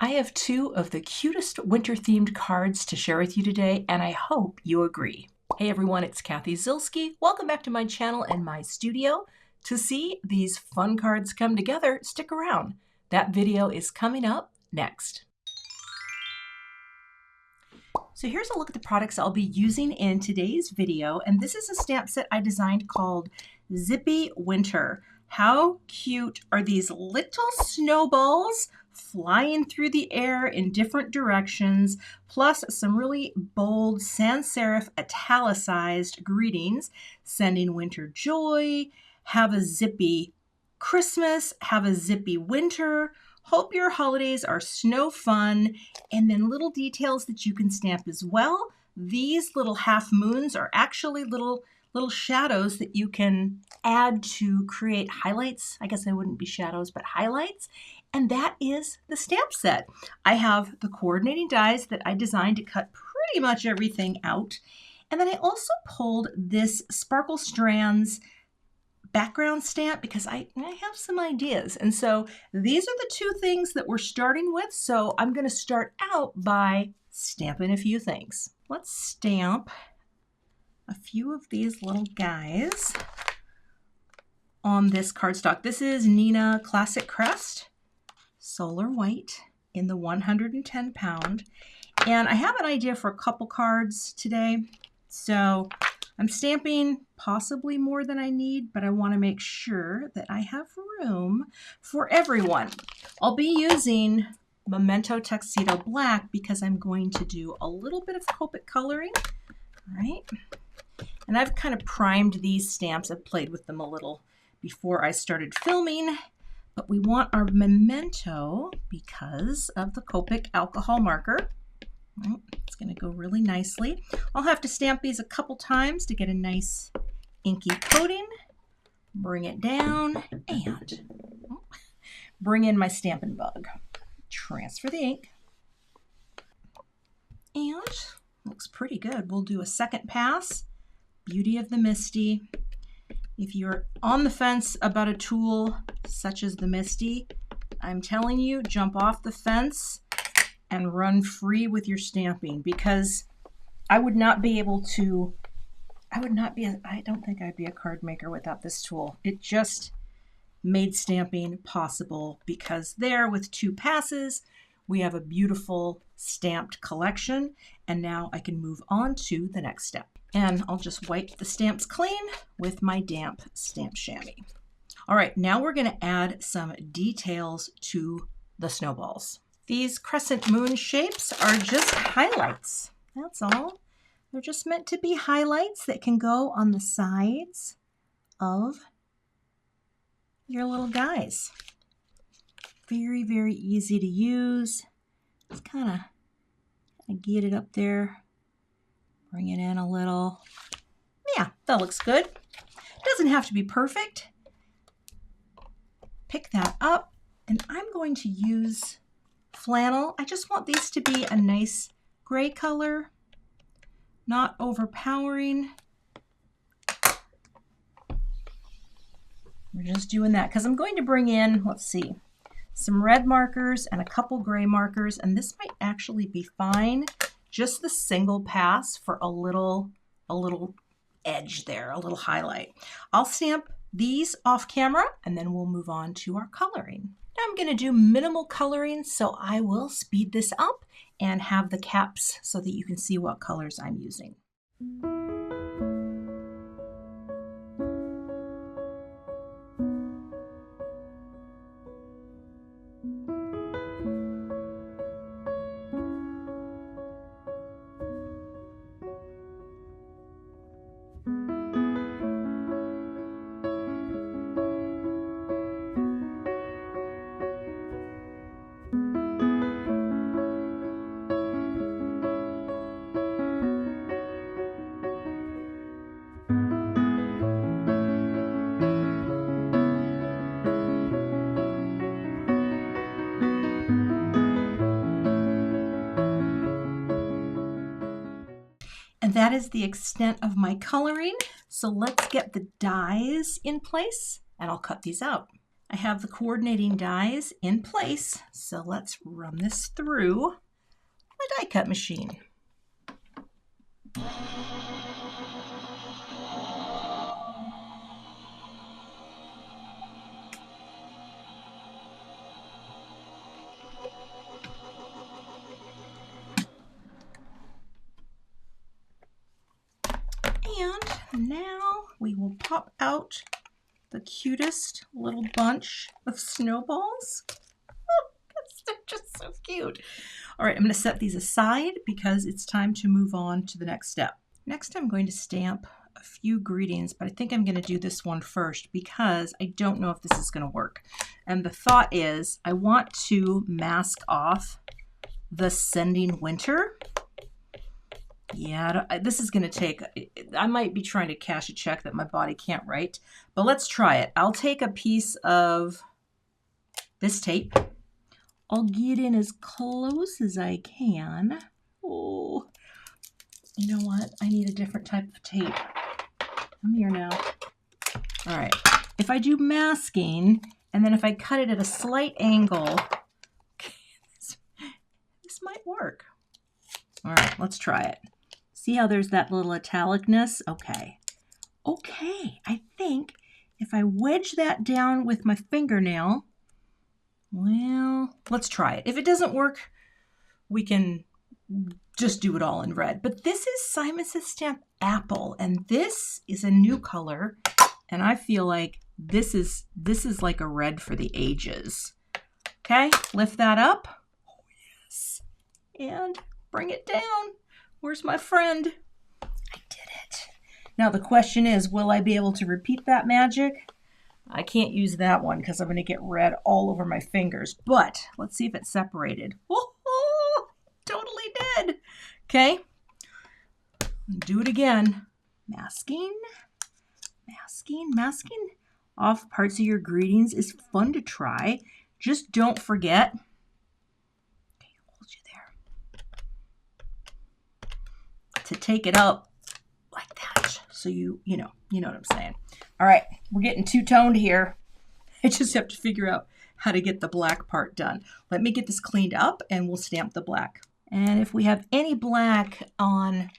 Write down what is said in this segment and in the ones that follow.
I have two of the cutest winter-themed cards to share with you today, and I hope you agree. Hey everyone, it's Cathy Zielske. Welcome back to my channel and my studio. To see these fun cards come together, stick around. That video is coming up next. So here's a look at the products I'll be using in today's video, and this is a stamp set I designed called Zippy Winter. How cute are these little snowballs flying through the air in different directions, plus some really bold sans serif italicized greetings, sending winter joy, have a zippy Christmas, have a zippy winter, hope your holidays are snow fun, and then little details that you can stamp as well. These little half moons are actually little shadows that you can add to create highlights. I guess they wouldn't be shadows, but highlights. And that is the stamp set. I have the coordinating dies that I designed to cut pretty much everything out. And then I also pulled this Sparkle Strands background stamp because I have some ideas. And so these are the two things that we're starting with. So I'm going to start out by stamping a few things. Let's stamp a few of these little guys on this cardstock. This is Nina Classic Crest Solar White in the 110 pound. And I have an idea for a couple cards today. So I'm stamping possibly more than I need, but I want to make sure that I have room for everyone. I'll be using Memento Tuxedo Black because I'm going to do a little bit of Copic coloring. All right. And I've kind of primed these stamps. I've played with them a little before I started filming, but we want our Memento because of the Copic alcohol marker. Right, it's going to go really nicely. I'll have to stamp these a couple times to get a nice inky coating. Bring it down and bring in my Stampin' Bug. Transfer the ink. And looks pretty good. We'll do a second pass. Beauty of the Misty. If you're on the fence about a tool such as the Misty, I'm telling you, jump off the fence and run free with your stamping, because I would not be able to, I don't think I'd be a card maker without this tool. It just made stamping possible, because there with two passes, we have a beautiful stamped collection, and now I can move on to the next step. And I'll just wipe the stamps clean with my damp stamp chamois. All right, now we're gonna add some details to the snowballs. These crescent moon shapes are just highlights, that's all. They're just meant to be highlights that can go on the sides of your little guys. Very, very easy to use. Just kind of get it up there. Bring it in a little. Yeah, that looks good. Doesn't have to be perfect. Pick that up, and I'm going to use flannel. I just want these to be a nice gray color, not overpowering. We're just doing that because I'm going to bring in, let's see, some red markers and a couple gray markers, and this might actually be fine. Just the single pass for a little edge there, a little highlight. I'll stamp these off camera and then we'll move on to our coloring. Now I'm going to do minimal coloring, so I will speed this up and have the caps so that you can see what colors I'm using. And that is the extent of my coloring. So let's get the dies in place and I'll cut these out. I have the coordinating dies in place, so let's run this through a die cut machine. And now we will pop out the cutest little bunch of snowballs. Oh, they're just so cute. All right, I'm going to set these aside because it's time to move on to the next step. Next, I'm going to stamp a few greetings, but I think I'm going to do this one first because I don't know if this is going to work. And the thought is I want to mask off the sending winter. Yeah, this is going to take, I might be trying to cash a check that my body can't write, but let's try it. I'll take a piece of this tape. I'll get in as close as I can. Oh, you know what? I need a different type of tape. I'm here now. All right. If I do masking, and then if I cut it at a slight angle, this might work. All right, let's try it. See how there's that little italicness? Okay. Okay, I think if I wedge that down with my fingernail, well, let's try it. If it doesn't work, we can just do it all in red. But this is Simon Says Stamp Apple, and this is a new color, and I feel like this is like a red for the ages. Okay, lift that up. Oh, yes. And bring it down. Where's my friend? I did it. Now the question is, will I be able to repeat that magic? I can't use that one because I'm going to get red all over my fingers. But let's see if it's separated. Oh, totally did. Okay. Do it again. Masking. Masking. Masking off parts of your greetings is fun to try. Just don't forget. Okay, hold you there. To take it up like that. So you know what I'm saying. All right, we're getting two-toned here. I just have to figure out how to get the black part done. Let me get this cleaned up and we'll stamp the black. And if we have any black on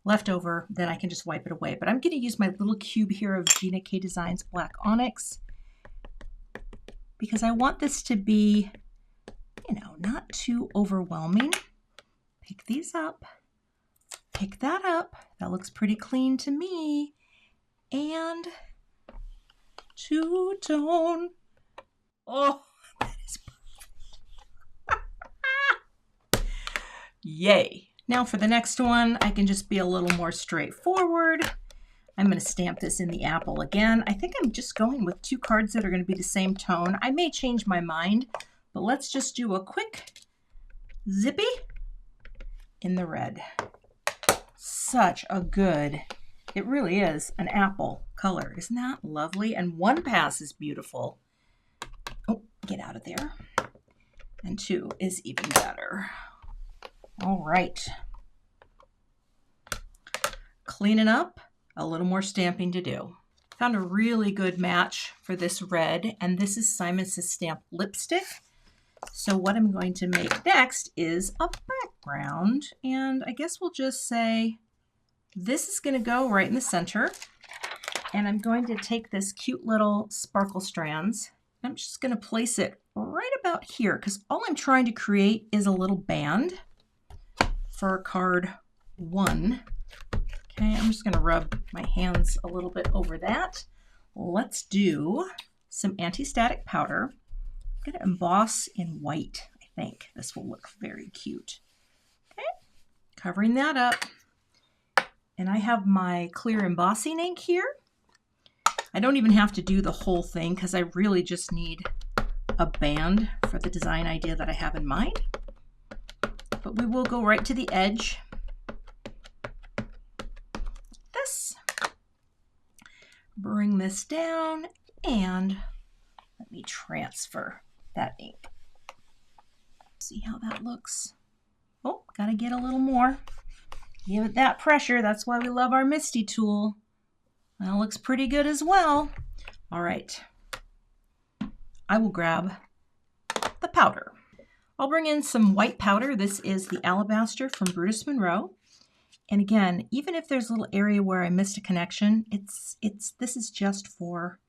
leftover, then I can just wipe it away. But I'm going to use my little cube here of Gina K Designs Black Onyx because I want this to be, not too overwhelming. Pick these up. Pick that up. That looks pretty clean to me. And two-tone. Oh, that is perfect. Yay. Now for the next one, I can just be a little more straightforward. I'm going to stamp this in the apple again. I think I'm just going with 2 cards that are going to be the same tone. I may change my mind, but let's just do a quick zippy in the red. Such a good, it really is an apple color. Isn't that lovely? And 1 pass is beautiful. Oh, get out of there. And 2 is even better. All right. Cleaning up, a little more stamping to do. Found a really good match for this red, and this is Simon Says Stamp lipstick. So what I'm going to make next is a background, and I guess we'll just say this is going to go right in the center, and I'm going to take this cute little sparkle strands. I'm just going to place it right about here because all I'm trying to create is a little band for card 1. Okay, I'm just going to rub my hands a little bit over that. Let's do some anti-static powder. I'm going to emboss in white. I think this will look very cute. Okay, covering that up. And I have my clear embossing ink here. I don't even have to do the whole thing because I really just need a band for the design idea that I have in mind. But we will go right to the edge. This. Bring this down and let me transfer that ink. See how that looks. Oh, gotta get a little more. Give it that pressure. That's why we love our Misty tool. That looks pretty good as well. All right. I will grab the powder. I'll bring in some white powder. This is the Alabaster from Brutus Monroe. And again, even if there's a little area where I missed a connection, this is just for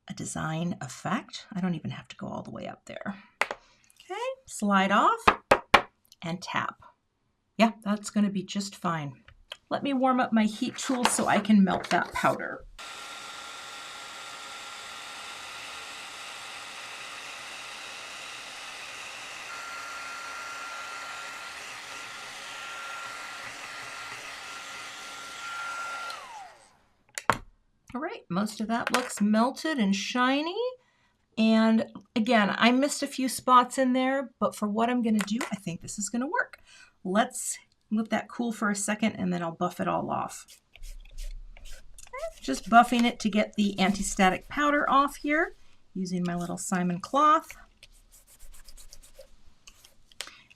a design effect. I don't even have to go all the way up there. Okay, slide off and tap. Yeah, that's going to be just fine. Let me warm up my heat tool so I can melt that powder. All right, most of that looks melted and shiny. And again, I missed a few spots in there, but for what I'm going to do, I think this is going to work. Let's let that cool for a second and then I'll buff it all off. Just buffing it to get the anti-static powder off here using my little Simon cloth.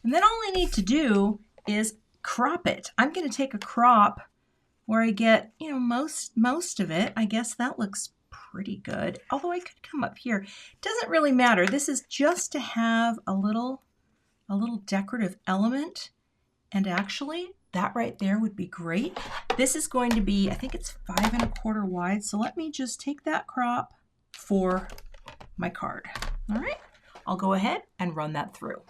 And then all I need to do is crop it. I'm going to take a crop where I get, you know, most of it. I guess that looks pretty good. Although I could come up here. Doesn't really matter. This is just to have a little decorative element. And actually, that right there would be great. This is going to be, I think it's 5 1/4 wide. So let me just take that crop for my card. All right, I'll go ahead and run that through.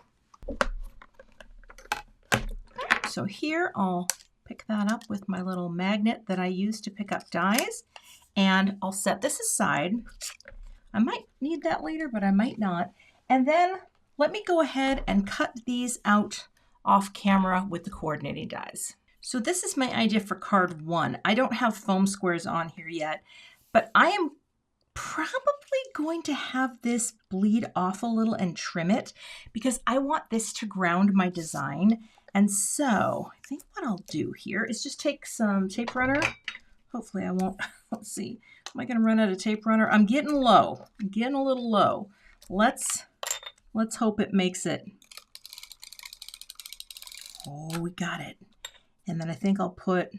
So here I'll pick that up with my little magnet that I use to pick up dies, and I'll set this aside. I might need that later, but I might not. And then let me go ahead and cut these out off camera with the coordinating dies. So this is my idea for card 1. I don't have foam squares on here yet, but I am probably going to have this bleed off a little and trim it because I want this to ground my design. And so I think what I'll do here is just take some tape runner. Hopefully I won't, let's see, am I going to run out of tape runner? I'm getting low. I'm getting a little low. Let's hope it makes it. Oh, we got it. And then I think I'll put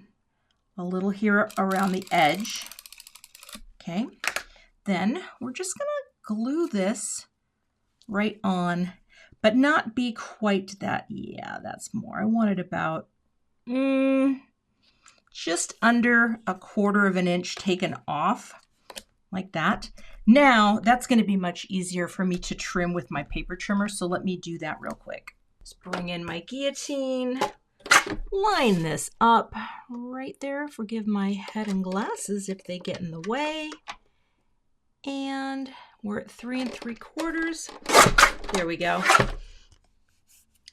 a little here around the edge. Okay. Then we're just going to glue this right on, but not be quite that. Yeah, that's more. I want it about just under 1/4 inch taken off like that. Now that's going to be much easier for me to trim with my paper trimmer. So let me do that real quick. Just bring in my guillotine, line this up right there. Forgive my head and glasses if they get in the way. And we're at 3 3/4. There we go.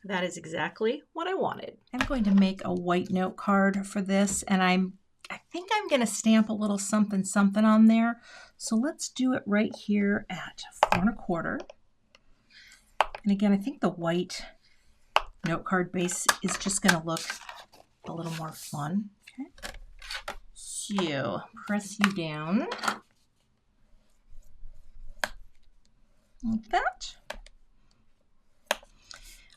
That is exactly what I wanted. I'm going to make a white note card for this, and I think I'm going to stamp a little something something on there. So let's do it right here at 4 1/4. And again, I think the white note card base is just going to look a little more fun. Okay. So press you down like that.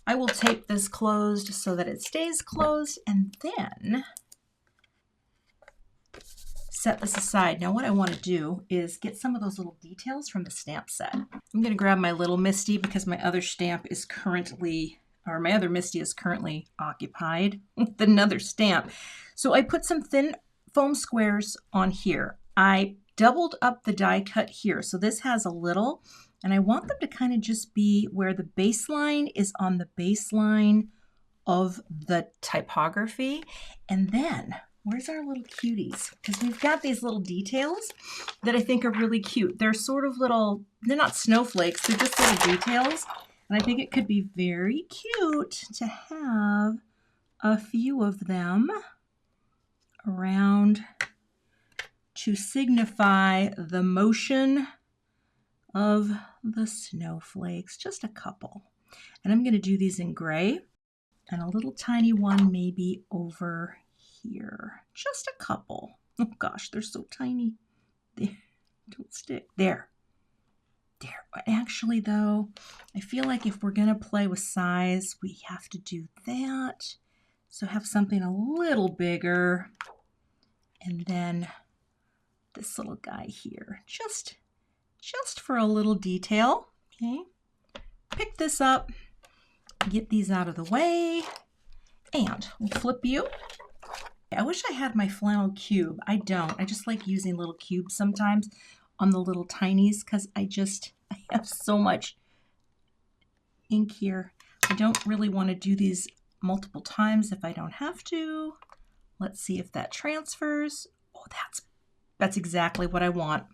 I will tape this closed so that it stays closed and then set this aside. Now what I want to do is get some of those little details from the stamp set. I'm going to grab my little Misty because my other stamp is currently, or my other Misty is currently occupied with another stamp. So I put some thin foam squares on here. I doubled up the die cut here. So this has a little, and I want them to kind of just be where the baseline is on the baseline of the typography. And then, where's our little cuties? Because we've got these little details that I think are really cute. They're sort of little, they're not snowflakes, they're just little details. And I think it could be very cute to have a few of them around to signify the motion of the snowflakes, just a couple. And I'm going to do these in gray and a little tiny one maybe over here. Just a couple. Oh gosh, they're so tiny. They don't stick. There. Actually though, I feel like if we're going to play with size, we have to do that. So have something a little bigger. And then this little guy here. Just just for a little detail. Okay, pick this up, get these out of the way, and we'll flip you. I wish I had my flannel cube. I don't. I just like using little cubes sometimes on the little tinies because I have so much ink here. I don't really want to do these multiple times if I don't have to. Let's see if that transfers. Oh, that's exactly what I want.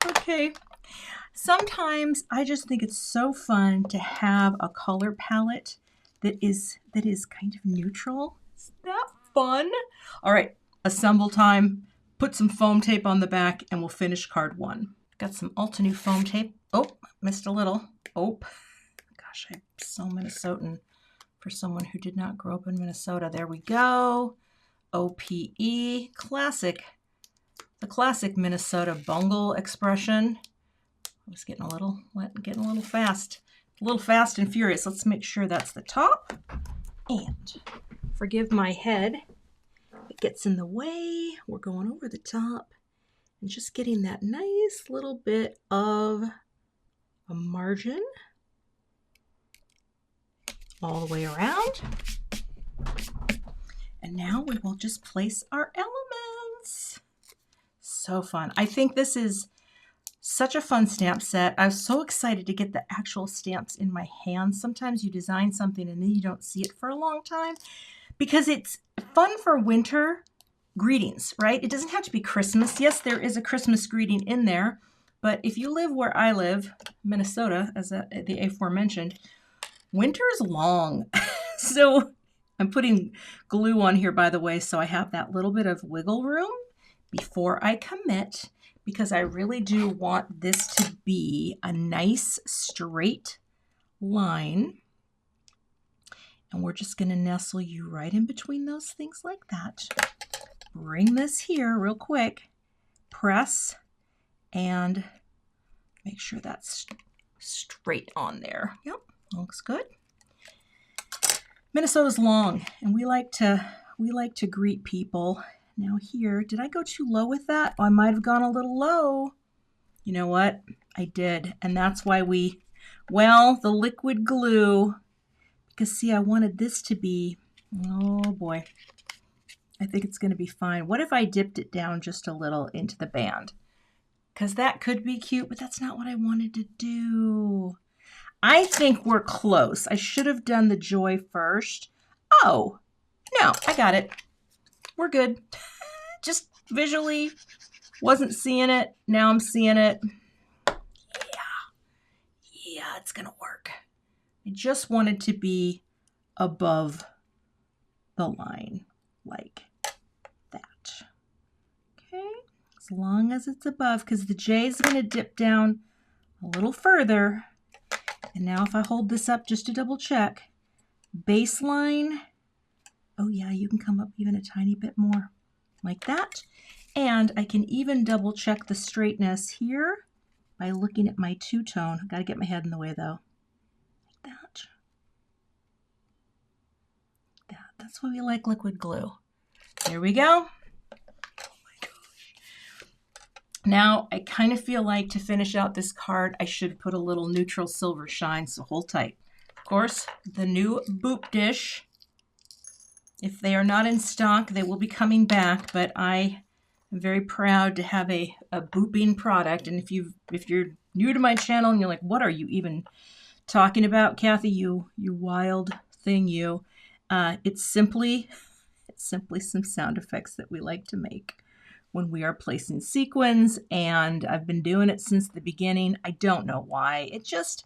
Okay. Sometimes I just think it's so fun to have a color palette that is kind of neutral. Isn't that fun? All right, assemble time. Put some foam tape on the back and we'll finish card 1. Got some Altenew foam tape. Oh, missed a little. Oh, gosh, I'm so Minnesotan for someone who did not grow up in Minnesota. There we go. OPE, classic. The classic Minnesota bungle expression. I was getting a little fast. A little fast and furious. Let's make sure that's the top. And forgive my head. It gets in the way. We're going over the top and just getting that nice little bit of a margin all the way around. And now we will just place our elements. So fun. I think this is such a fun stamp set. I was so excited to get the actual stamps in my hands. Sometimes you design something and then you don't see it for a long time because it's fun for winter greetings, right? It doesn't have to be Christmas. Yes, there is a Christmas greeting in there, but if you live where I live, Minnesota, as the aforementioned, winter is long. So I'm putting glue on here, by the way, so I have that little bit of wiggle room before I commit, because I really do want this to be a nice straight line. And we're just going to nestle you right in between those things like that. Bring this here real quick, press, and make sure that's straight on there. Yep, looks good. Minnesota's long, and we like to greet people. Now here, did I go too low with that? Oh, I might have gone a little low. You know what? I did, and that's why the liquid glue, because see, I wanted this to be, oh boy, I think it's going to be fine. What if I dipped it down just a little into the band? Because that could be cute, but that's not what I wanted to do. I think we're close. I should have done the joy first. Oh, no, I got it. We're good. Just visually wasn't seeing it. Now I'm seeing it. Yeah, it's going to work. I just wanted to be above the line like that. Okay, as long as it's above, because the J is going to dip down a little further. And now if I hold this up just to double check, baseline, oh yeah, you can come up even a tiny bit more like that. And I can even double check the straightness here by looking at my two-tone. Got to get my head in the way though. Like that. That's why we like liquid glue. There we go. Now, I kind of feel like to finish out this card, I should put a little neutral silver shine, so hold tight. Of course, the new boop dish. If they are not in stock, they will be coming back, but I am very proud to have a booping product. And if you're new to my channel and you're like, what are you even talking about, Cathy, you wild thing, you. It's simply some sound effects that we like to make when we are placing sequins, and I've been doing it since the beginning. I don't know why. It just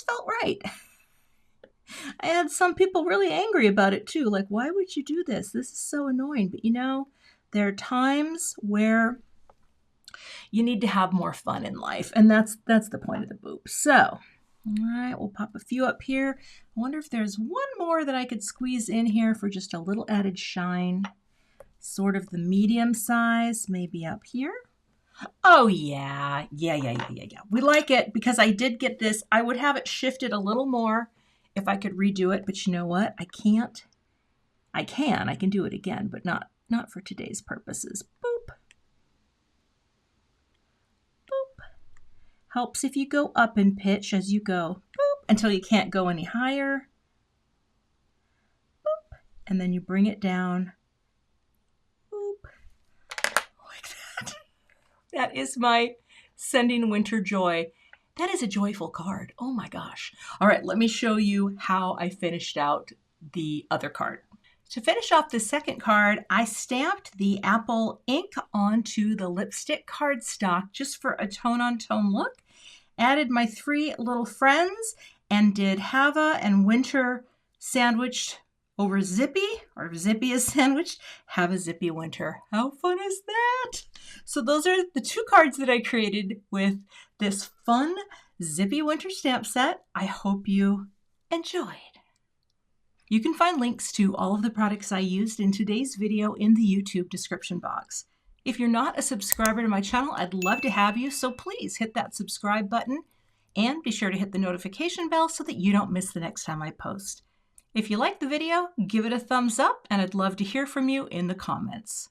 felt right. I had some people really angry about it too. Like, why would you do this? This is so annoying. But you know, there are times where you need to have more fun in life, and that's the point of the boop. So, all right, we'll pop a few up here. I wonder if there's one more that I could squeeze in here for just a little added shine. Sort of the medium size, maybe up here. Oh yeah. We like it because I did get this. I would have it shifted a little more if I could redo it, but you know what? I can't. I can do it again, but not for today's purposes. Boop. Helps if you go up in pitch as you go, boop, until you can't go any higher. Boop, and then you bring it down. Boop, like that. That is my Sending Winter Joy. That is a joyful card. Oh my gosh. All right, let me show you how I finished out the other card. To finish off the second card, I stamped the apple ink onto the lipstick cardstock just for a tone-on-tone look. Added my 3 little friends and did Hava and Winter sandwiched over Zippy, or Zippy is sandwiched. Have a Zippy Winter. How fun is that? So those are the 2 cards that I created with this fun Zippy Winter stamp set. I hope you enjoyed. You can find links to all of the products I used in today's video in the YouTube description box. If you're not a subscriber to my channel, I'd love to have you, so please hit that subscribe button and be sure to hit the notification bell so that you don't miss the next time I post. If you like the video, give it a thumbs up, and I'd love to hear from you in the comments.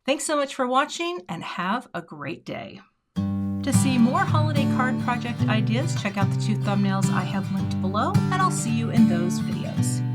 Thanks so much for watching, and have a great day. To see more holiday card project ideas, check out the 2 thumbnails I have linked below, and I'll see you in those videos.